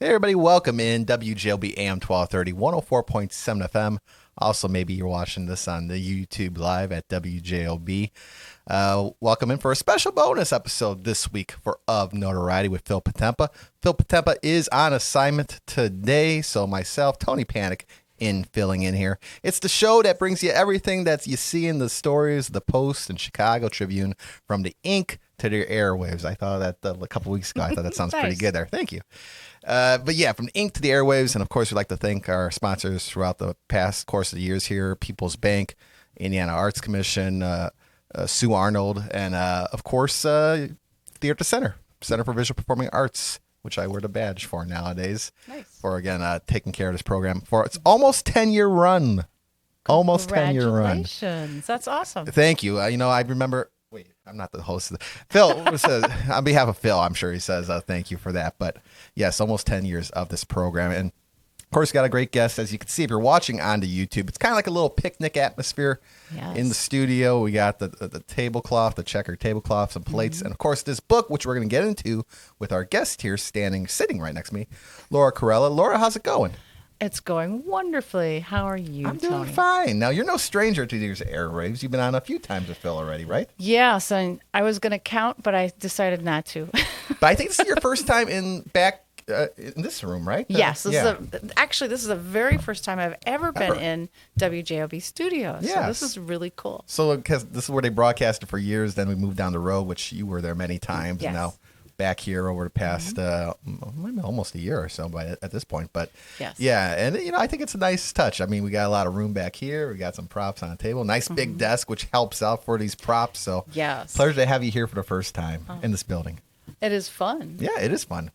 Hey, everybody, welcome in WJOB AM 1230, 104.7 FM. Also, maybe you're watching this on the YouTube live at WJOB. Welcome in for a special bonus episode this week of Notoriety with Phil Patempa. Phil Patempa is on assignment today, so myself, Tony Panek, filling in here. It's the show that brings you everything that you see in the stories, the Post and Chicago Tribune, from the ink to the airwaves. I thought that a couple weeks ago. I thought that sounds nice. Pretty good there. Thank you. But yeah, from the ink to the airwaves, and of course, we'd like to thank our sponsors throughout the past course of the years here: People's Bank, Indiana Arts Commission, Sue Arnold, and of course, Theater Center for Visual Performing Arts, which I wear the badge for nowadays. Nice. For again taking care of this program for its almost 10-year run. Almost 10-year run. Congratulations! That's awesome. Thank you. I remember. Wait, I'm not the host. Phil says, on behalf of Phil, I'm sure he says thank you for that. But yes, almost 10 years of this program. And of course, got a great guest. As you can see, if you're watching on the YouTube, it's kind of like a little picnic atmosphere in the studio. We got the tablecloth, the checkered tablecloth, some plates. And of course, this book, which we're going to get into with our guest here sitting right next to me, Laura Kurella. Laura, how's it going? It's going wonderfully. How are you, I'm Tony? doing fine. Now, you're no stranger to these airwaves. You've been on a few times with Phil already, right? Yes, and I was going to count, but I decided not to. But I think this is your first time in this room, right? Yes. This is the very first time I've ever been in WJOB studios. Yes. So this is really cool. So because this is where they broadcasted for years, then we moved down the road, which you were there many times, and now back here over the past almost a year or so at this point. But yeah, and I think it's a nice touch. I mean, we got a lot of room back here. We got some props on the table. Nice big desk, which helps out for these props. So pleasure to have you here for the first time in this building. It is fun. Yeah, it is fun.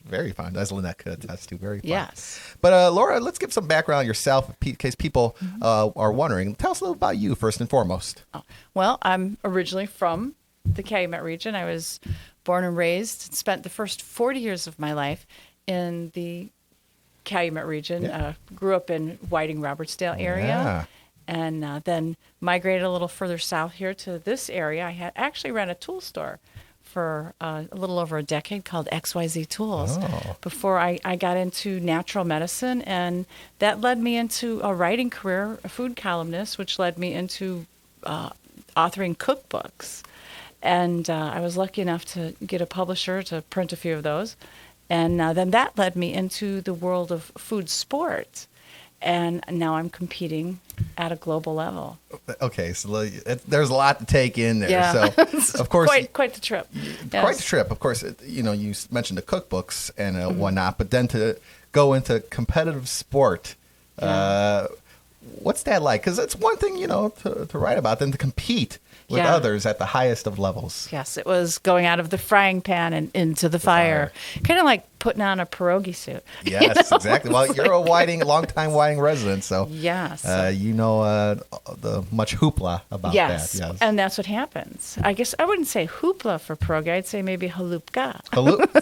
Very fun. As Lynette could attest to, very fun. Yes. But Laura, let's give some background on yourself in case people are wondering. Tell us a little about you first and foremost. Well, I'm originally from the Calumet region. I was born and raised, spent the first 40 years of my life in the Calumet region. Grew up in Whiting-Robertsdale area, and then migrated a little further south here to this area. I had actually ran a tool store for a little over a decade called XYZ Tools before I got into natural medicine, and that led me into a writing career, a food columnist, which led me into authoring cookbooks. And I was lucky enough to get a publisher to print a few of those. And then that led me into the world of food sports. And now I'm competing at a global level. Okay, so there's a lot to take in there. Yeah. So, of course, quite the trip. Quite the trip. Of course, you mentioned the cookbooks and whatnot, but then to go into competitive sport, what's that like? Because it's one thing, to write about, then to compete with others at the highest of levels. Yes, it was going out of the frying pan and into the fire. Kind of like putting on a pierogi suit. Yes, exactly. Well, you're a long-time Whiting resident, so yes, the much hoopla about that. Yes, and that's what happens. I guess I wouldn't say hoopla for pierogi. I'd say maybe halupka.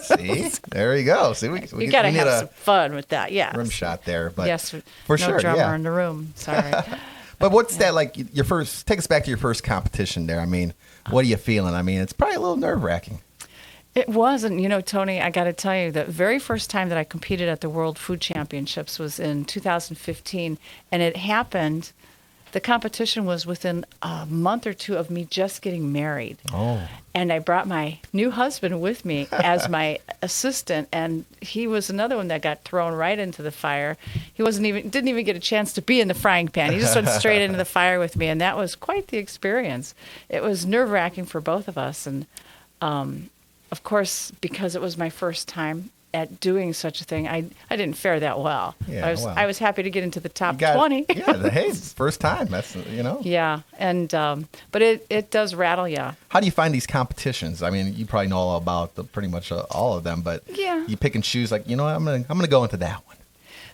See, there you go. See, we got to have some fun with that. Yeah, rim shot there, but yes, for no sure, drummer in the room. Sorry. But what's that like? Take us back to your first competition there. I mean, what are you feeling? I mean, it's probably a little nerve-wracking. It was, and Tony, I got to tell you, the very first time that I competed at the World Food Championships was in 2015, and it happened. The competition was within a month or two of me just getting married. Oh. And I brought my new husband with me as my assistant, and he was another one that got thrown right into the fire. He didn't even get a chance to be in the frying pan. He just went straight into the fire with me, and that was quite the experience. It was nerve-wracking for both of us, and of course, because it was my first time at doing such a thing, I didn't fare that well. Yeah, I was happy to get into the top 20. Hey, first time. That's Yeah, and but it does rattle you. How do you find these competitions? I mean, you probably know all about pretty much all of them, but you pick and choose. Like, I'm gonna go into that one.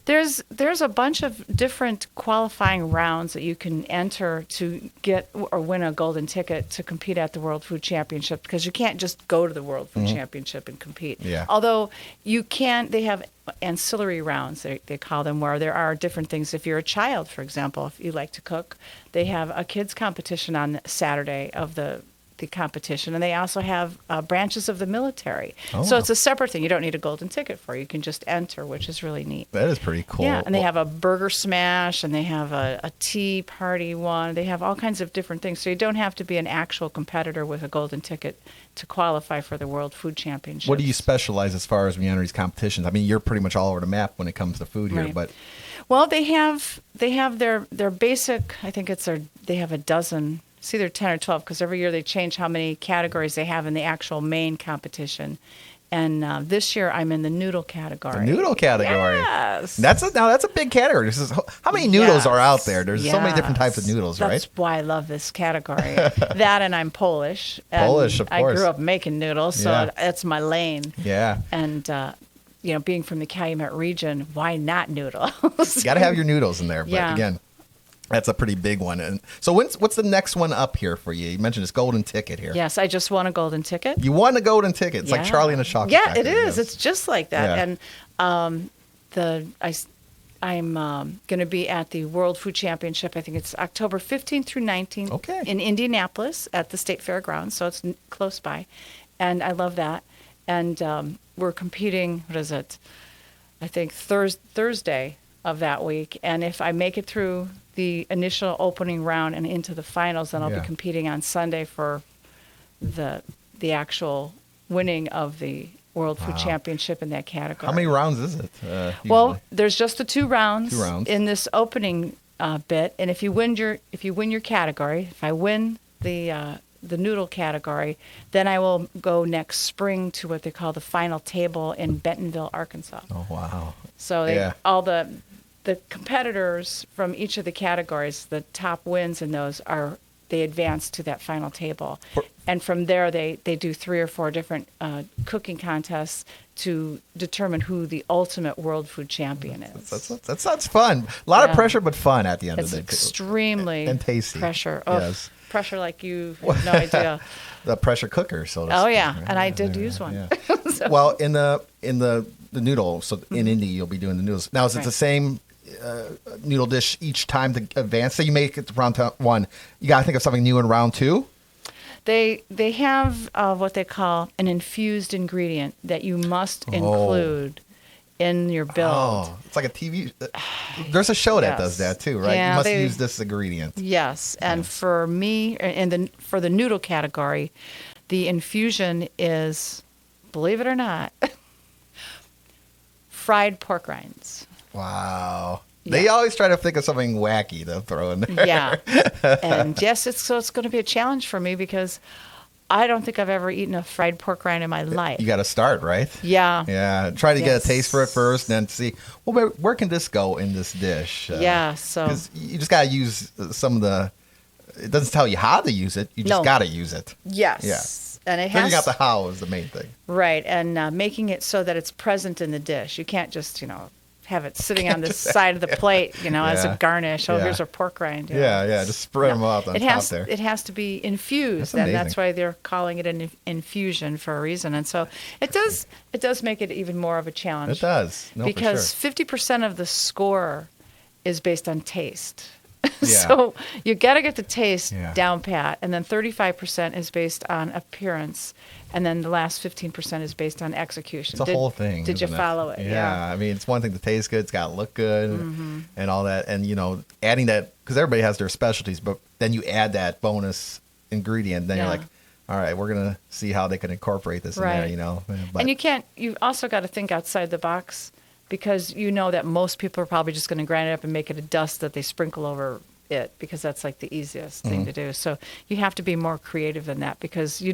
There's a bunch of different qualifying rounds that you can enter to get or win a golden ticket to compete at the World Food Championship, because you can't just go to the World Food Championship and compete. Yeah. Although you can, they have ancillary rounds, they call them, where there are different things. If you're a child, for example, if you like to cook, they have a kids competition on Saturday of the the competition, and they also have branches of the military. Oh. So it's a separate thing. You don't need a golden ticket for. You can just enter, which is really neat. That is pretty cool. Yeah, and they have a burger smash, and they have a tea party one. They have all kinds of different things. So you don't have to be an actual competitor with a golden ticket to qualify for the World Food Championships. What do you specialize as far as when you enter these competitions? I mean, you're pretty much all over the map when it comes to food here, Right. but Well, they have their basic. I think they have a dozen. It's either 10 or 12 because every year they change how many categories they have in the actual main competition. And this year I'm in the noodle category. the noodle category. Yes. That's a big category. How many noodles are out there? There's so many different Yes. types of noodles, That's right? why I love this category. That and I'm Polish. And Polish, of course. I grew up making noodles, so Yeah. that's my lane. Yeah. And being from the Calumet region, why not noodles? You got to have your noodles in there. But Yeah. again, that's a pretty big one. And so what's the next one up here for you? You mentioned this golden ticket here. Yes, I just won a golden ticket. You won a golden ticket. It's like Yeah. Charlie and the Chocolate Yeah, Factory. it is. Yes. It's just like that. Yeah. And I'm going to be at the World Food Championship. I think it's October 15th through 19th Okay. in Indianapolis at the State Fairgrounds, so it's close by. And I love that. And we're competing, what is it? I think Thursday of that week. And if I make it through the initial opening round and into the finals, then I'll Yeah. be competing on Sunday for the actual winning of the World Food Championship in that category. How many rounds is it? Well, Usually? there's just the 2 rounds, 2 rounds. in this opening bit, and if you win your category, if I win the noodle category, then I will go next spring to what they call the final table in Bentonville, Arkansas. Oh, wow. So Yeah. all the competitors from each of the categories, the top wins in those they advance to that final table. And from there, they do 3 or 4 different cooking contests to determine who the ultimate world food champion is. That sounds fun. A lot of Yeah. pressure, but fun at the end It's of the day. extremely And tasty. pressure. Oh, Yes. pressure like you have no idea. The pressure cooker, so to Oh, speak, yeah. right? And I did use one. Yeah. So- Well, in the noodle, so in Indy, you'll be doing the noodles. Now, is it Right. the same noodle dish each time to advance? Say you make it to round 1. You got to think of something new in round 2? They have what they call an infused ingredient that you must include in your build. Oh, it's like a TV. There's a show that Yes. does that too, right? Yeah, you must they- use this ingredient. Yes, and for me, for the noodle category, the infusion is, believe it or not, fried pork rinds. Wow. Yeah. They always try to think of something wacky to throw in there. Yeah, and yes, it's going to be a challenge for me because I don't think I've ever eaten a fried pork rind in my life. You got to start, right? Yeah. Yeah. Try to get a Yes. taste for it first, and then see, well, where can this go in this dish? Yeah, so 'cause you just got to use some of the. It doesn't tell you how to use it. You just No. got to use it. yes, Yeah. and it Figuring has out the how is the main thing. right, and making it so that it's present in the dish. You can't just have it sitting on the side of the plate, as Yeah. a garnish. Oh, Yeah. here's a pork rind. Yeah. Just spread them out on It top has there. it has to be infused, That's and that's amazing. why they're calling it an infusion for a reason. And so it does make it even more of a challenge. It does. No, because for sure. 50% of the score is based on taste. Yeah. So you got to get the taste Yeah. down pat, and then 35% is based on appearance, and then the last 15% is based on execution. It's a whole thing. Did you isn't follow it? Yeah. I mean, it's one thing to taste good. It's got to look good and all that. And, adding that, because everybody has their specialties, but then you add that bonus ingredient. Then you're Yeah. like, all right, we're going to see how they can incorporate this in Right. there, But, And you've also got to think outside the box, because you know that most people are probably just going to grind it up and make it a dust that they sprinkle over it, because that's like the easiest thing to do. So you have to be more creative than that, because you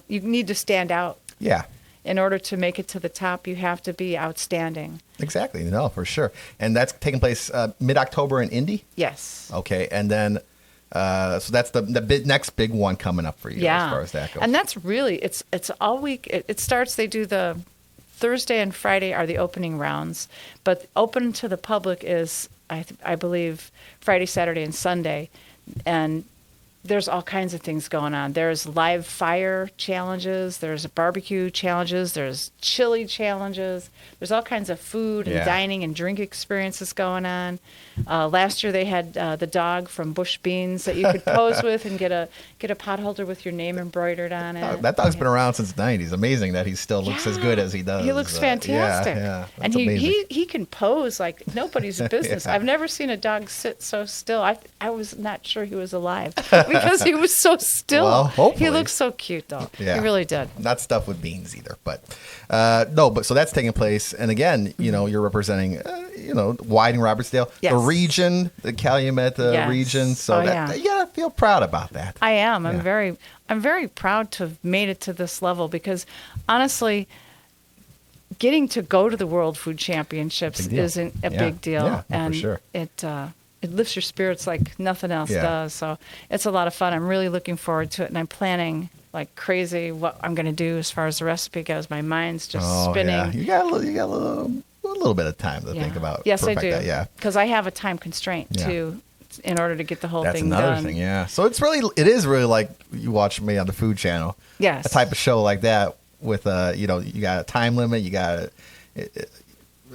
need to stand out. yeah. In order to make it to the top, you have to be outstanding. Exactly. No, for sure. And that's taking place mid-October in Indy? Yes. Okay. And then, so that's the next big one coming up for you Yeah. as far as that goes. And that's really, it's all week. It starts, they do the Thursday and Friday are the opening rounds, but open to the public is, I believe, Friday, Saturday, and Sunday. And there's all kinds of things going on. There's live fire challenges. There's barbecue challenges. There's chili challenges. There's all kinds of food and dining and drink experiences going on. Last year they had the dog from Bush Beans that you could pose with and get a pot holder with your name embroidered on it. That dog's been around since the 90s. Amazing that he still looks as good as he does. He looks fantastic. And he can pose like nobody's business. I've never seen a dog sit so still. I was not sure he was alive because he was so still. Well, hopefully. He looks so cute, though. Yeah. He really did. Not stuffed with beans either. But so that's taking place. And again, you're representing, Whiting, Robertsdale, the region, the Calumet region. So you gotta feel proud about that. I am. I'm very proud to have made it to this level because honestly, getting to go to the World Food Championships isn't a big deal. Yeah, and for sure. It lifts your spirits like nothing else does. So it's a lot of fun. I'm really looking forward to it, and I'm planning like crazy what I'm going to do as far as the recipe goes. My mind's just spinning. Yeah. You got a little bit of time to think about. Yes, I do. That, because I have a time constraint too, in order to get the whole thing done. That's another thing. Yeah. So it is really like you watch me on the Food Channel. Yes. A type of show like that with you got a time limit. You got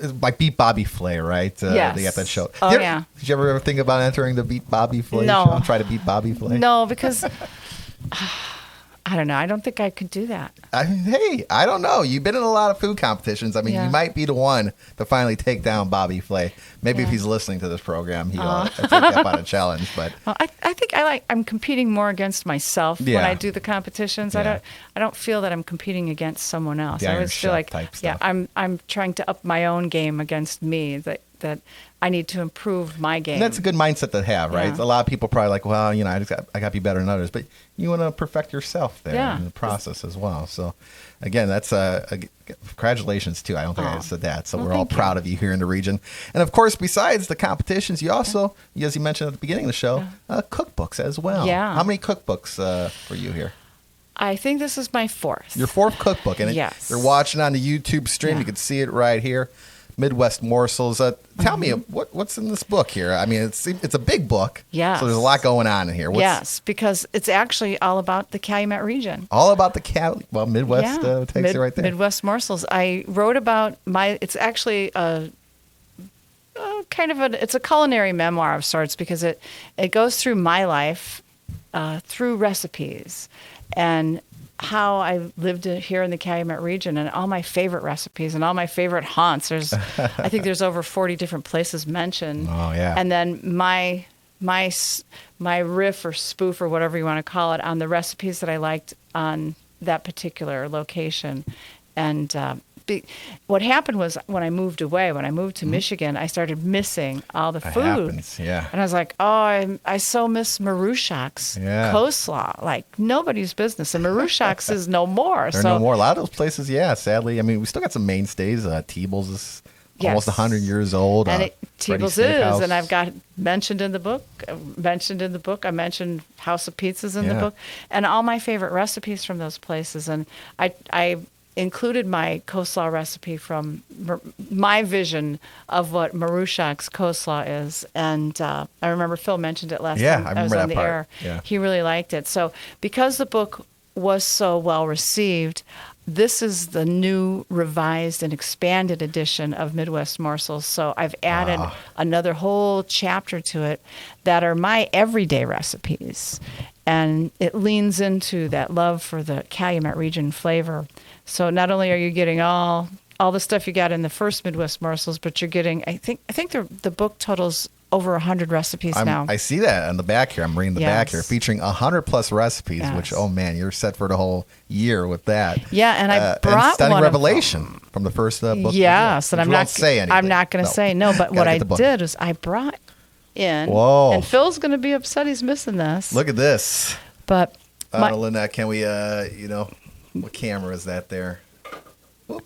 it's like Beat Bobby Flay, right? Yes. They got that show. Did you ever think about entering the Beat Bobby Flay show? Try to beat Bobby Flay? No, because I don't know. I don't think I could do that. Hey, I don't know. You've been in a lot of food competitions. I mean, you might be the one to finally take down Bobby Flay. Maybe if he's listening to this program, he'll take up on a challenge. But well, I think I'm competing more against myself when I do the competitions. I don't feel that I'm competing against someone else. I always feel like I'm trying to up my own game against me. That I need to improve my game. And that's a good mindset to have, right? Yeah. A lot of people probably like, well, I got to be better than others, but you want to perfect yourself there in the process as well. So, again, that's congratulations too. I don't think I said that. So we're all proud of you here in the region. And of course, besides the competitions, you also, as you mentioned at the beginning of the show, cookbooks as well. Yeah. How many cookbooks for you here? I think this is my fourth. Your fourth cookbook, and you're watching on the YouTube stream. You can see it right here. Midwest Morsels. Tell me what's in this book here. I mean, it's a big book. Yeah. So there's a lot going on in here. Yes, because it's actually all about the Calumet region. All about the Midwest takes it right there. Midwest Morsels. I wrote about it's actually a it's a culinary memoir of sorts because it goes through my life through recipes and how I lived here in the Calumet region and all my favorite recipes and all my favorite haunts. I think there's over 40 different places mentioned. Oh, yeah. And then my riff or spoof or whatever you want to call it on the recipes that I liked on that particular location. And what happened was when I moved to Michigan, I started missing all the food. Happens, yeah. And I was like, I so miss Marushak's coleslaw. Like nobody's business. And Marushak's is no more. They're no more. A lot of those places, sadly. I mean, we still got some mainstays. Teeble's is almost 100 years old. And Teeble's is, and I've got mentioned in the book. I mentioned House of Pizzas in the book. And all my favorite recipes from those places. And I included my coleslaw recipe from my vision of what Marushak's coleslaw is. And I remember Phil mentioned it last time I was on the air. Yeah. He really liked it. So because the book was so well received, this is the new revised and expanded edition of Midwest Morsels. So I've added another whole chapter to it that are my everyday recipes. And it leans into that love for the Calumet region flavor. So not only are you getting all the stuff you got in the first Midwest Morsels, but you're getting, I think the book totals over 100 recipes now. I see that on the back here. I'm reading the back here, featuring 100 plus recipes, which, oh man, you're set for the whole year with that. Yeah, and I brought and stunning one revelation from the first book. Yes, and I'm not going to say no, but what I did is I brought in, and Phil's going to be upset he's missing this. Look at this. But Lynette, can we, what camera is that there? Whoop.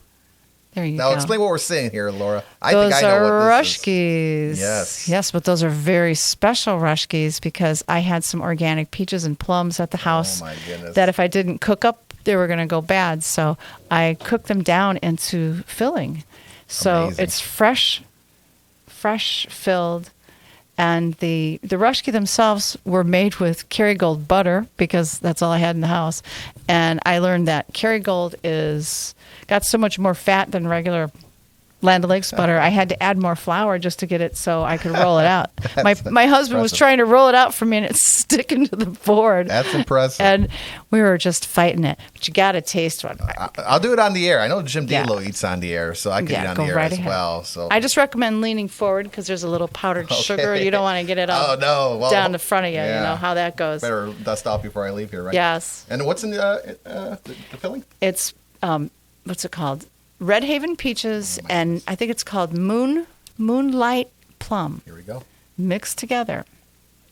There you go. Now explain what we're seeing here, Laura. I think I know what this is. Yes. Yes, but those are very special rushkis because I had some organic peaches and plums at the house that if I didn't cook up, they were going to go bad. So I cooked them down into filling. So it's fresh filled. And the Rushki themselves were made with Kerrygold butter because that's all I had in the house. And I learned that Kerrygold is got so much more fat than regular Land O'Lakes butter. I had to add more flour just to get it so I could roll it out. My husband was trying to roll it out for me, and it's sticking to the board. That's impressive. And we were just fighting it. But you got to taste one. I'll do it on the air. I know Jim D'Lo eats on the air, so I can eat on the air right as ahead. well. So I just recommend leaning forward because there's a little powdered sugar. You don't want to get it all down the front of you. Yeah. You know how that goes. Better dust off before I leave here, right? Yes. And what's in the filling? It's what's it called? Red Haven peaches, and I think it's called Moonlight Plum. Here we go. Mixed together.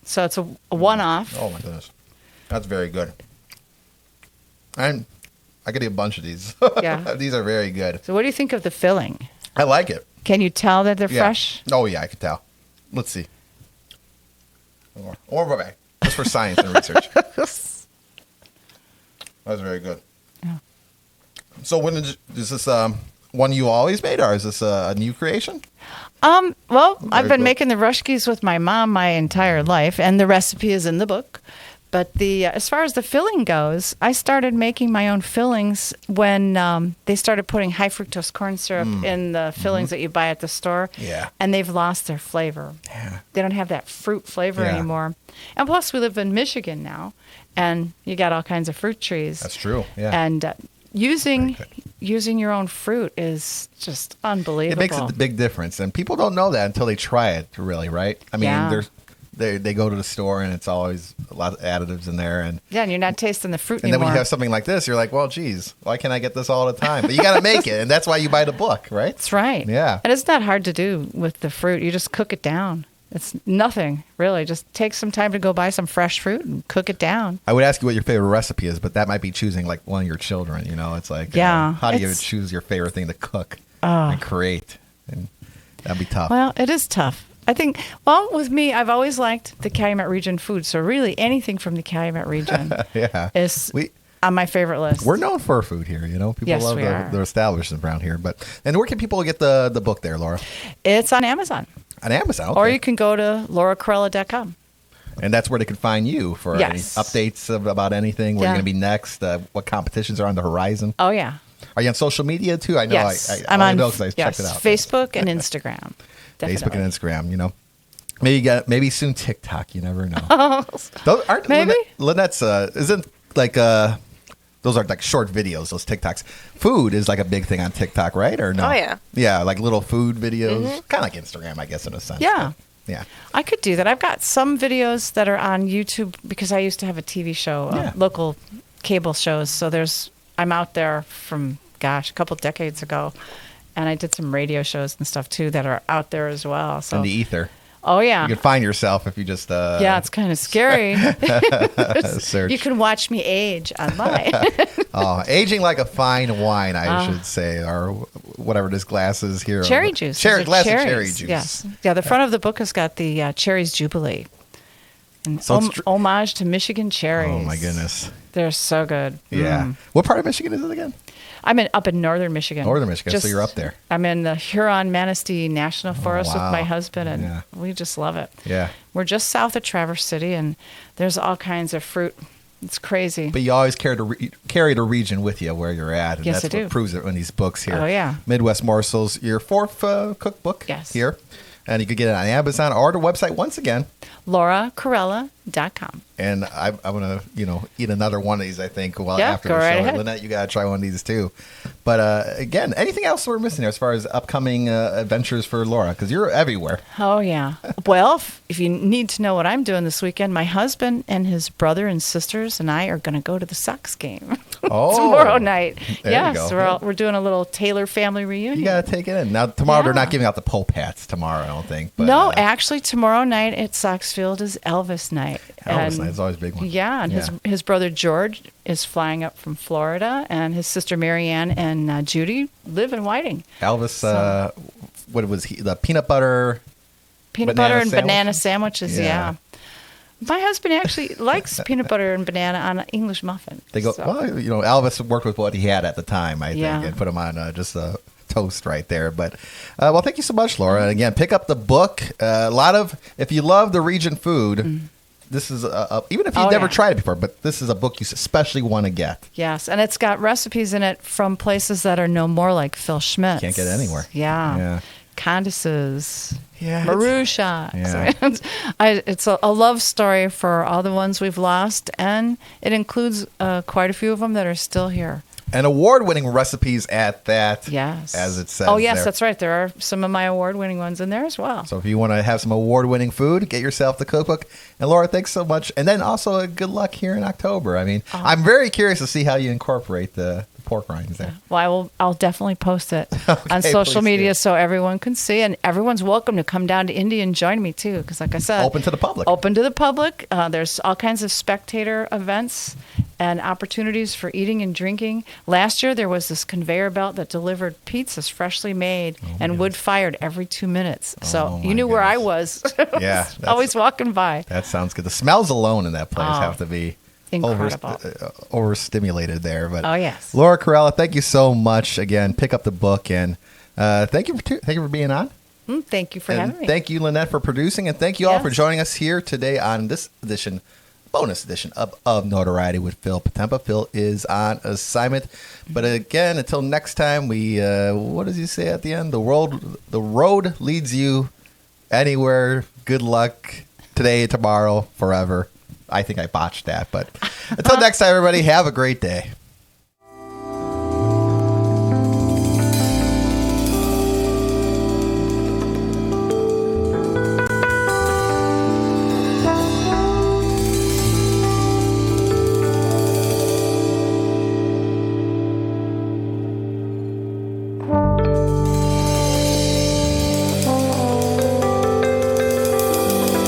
So it's a one-off. Oh, my goodness. That's very good. I could eat a bunch of these. Yeah. These are very good. So what do you think of the filling? I like it. Can you tell that they're fresh? Oh, yeah, I could tell. Let's see. Or back. Just for science and research. That's very good. Yeah. So is this one you always made, or is this a new creation? Well, I've been cool. making the Rushkis with my mom my entire life, and the recipe is in the book. But as far as the filling goes, I started making my own fillings when they started putting high fructose corn syrup in the fillings that you buy at the store. Yeah. And they've lost their flavor. Yeah. They don't have that fruit flavor Yeah. anymore. And plus, we live in Michigan now, and you got all kinds of fruit trees. That's true. Yeah. And using your own fruit is just unbelievable. It makes a big difference, and people don't know that until they try it. Really, right? I mean, they go to the store, and it's always a lot of additives in there, and you're not tasting the fruit then anymore. when you have something like this, you're like, well, geez, why can't I get this all the time? But you got to make it, and that's why you buy the book, right? That's right. Yeah. And it's not hard to do with the fruit. You just cook it down. It's nothing, really. Just take some time to go buy some fresh fruit and cook it down. I would ask you what your favorite recipe is, but that might be choosing like one of your children. You know, it's like, how do you choose your favorite thing to cook and create? And that'd be tough. Well, it is tough. I think, with me, I've always liked the Calumet region food. So really anything from the Calumet region is on my favorite list. We're known for our food here, you know. People love the establishments around here. And where can people get the book there, Laura? It's on Amazon. On Amazon, okay. Or you can go to laurakurella.com. And that's where they can find you for any updates about anything, where you're going to be next, what competitions are on the horizon. Oh, yeah. Are you on social media, too? I know. Yes. I'm on checked it out. Facebook and Instagram. Definitely. Facebook and Instagram, you know. Maybe soon TikTok. You never know. Maybe. Lynette's isn't like those are like short videos. Those TikToks. Food is like a big thing on TikTok, right? Or no? Oh yeah. Yeah, like little food videos, kind of like Instagram, I guess, in a sense. Yeah. Yeah. I could do that. I've got some videos that are on YouTube because I used to have a TV show, local cable shows. So I'm out there from a couple decades ago, and I did some radio shows and stuff too that are out there as well. So in the ether. Oh, yeah. You can find yourself if you just... yeah, it's kind of scary. Search. You can watch me age online. Aging like a fine wine, I should say, or whatever this glass is here. Cherry juice. Glass of cherry juice. Yes. Yeah, the front of the book has got the Cherries Jubilee. And homage to Michigan cherries. Oh, my goodness. They're so good. Yeah. What part of Michigan is it again? I'm up in northern Michigan. Northern Michigan, so you're up there. I'm in the Huron-Manistee National Forest with my husband, and we just love it. Yeah. We're just south of Traverse City, and there's all kinds of fruit. It's crazy. But you always carry the region with you where you're at, and yes, that's I what do. proves it in these books here. Oh, yeah. Midwest Morsels, your fourth cookbook here. And you can get it on Amazon or the website once again. laurakurella.com. And I want to, eat another one of these, I think, after go the right show. ahead. Lynette, you got to try one of these, too. But, again, anything else we're missing there as far as upcoming adventures for Laura? Because you're everywhere. Oh, yeah. Well, if you need to know what I'm doing this weekend, my husband and his brother and sisters and I are going to go to the Sox game tomorrow night. There you go. So we're doing a little Taylor family reunion. You got to take it in. Now, tomorrow they're not giving out the Pope hats tomorrow, I don't think. But, no, actually, tomorrow night at Sox Field is Elvis night. Elvis night is always a big one. Yeah, and his brother George is flying up from Florida, and his sister Marianne and Judy live in Whiting. Elvis, what was he? The peanut butter and banana sandwiches, yeah. My husband actually likes peanut butter and banana on an English muffin. They go, Elvis worked with what he had at the time, I think, and put him on just toast right there. But, well, thank you so much, Laura. And again, pick up the book. If you love the region food, this is even if you've never tried it before, but this is a book you especially want to get. Yes, and it's got recipes in it from places that are no more, like Phil Schmitz. Can't get it anywhere. Yeah. Candace's. Yeah. Marusha. Yeah. It's a love story for all the ones we've lost, and it includes quite a few of them that are still here. And award-winning recipes at that, yes, as it says. Oh, yes, there. That's right. There are some of my award-winning ones in there as well. So if you want to have some award-winning food, get yourself the cookbook. And Laura, thanks so much. And then also good luck here in October. I mean, I'm very curious to see how you incorporate the pork rinds there. Well, I'll definitely post it on social media so everyone can see. And everyone's welcome to come down to Indy and join me, too. Because like I said, open to the public. Open to the public. There's all kinds of spectator events and opportunities for eating and drinking. Last year, there was this conveyor belt that delivered pizzas freshly made and wood-fired every 2 mintes. So you knew where I was. Yeah. Always walking by. That sounds good. The smells alone in that place have to be incredible. Overstimulated there. But yes. Laura Kurella, thank you so much. Again, pick up the book. And thank you for being on. Thank you for having me. Thank you, Lynette, for producing. And thank you all for joining us here today on this bonus edition of Notoriety with Phil Potempa. Phil is on assignment. But again, until next time, what does he say at the end? The road leads you anywhere. Good luck today, tomorrow, forever. I think I botched that. But until next time, everybody, have a great day.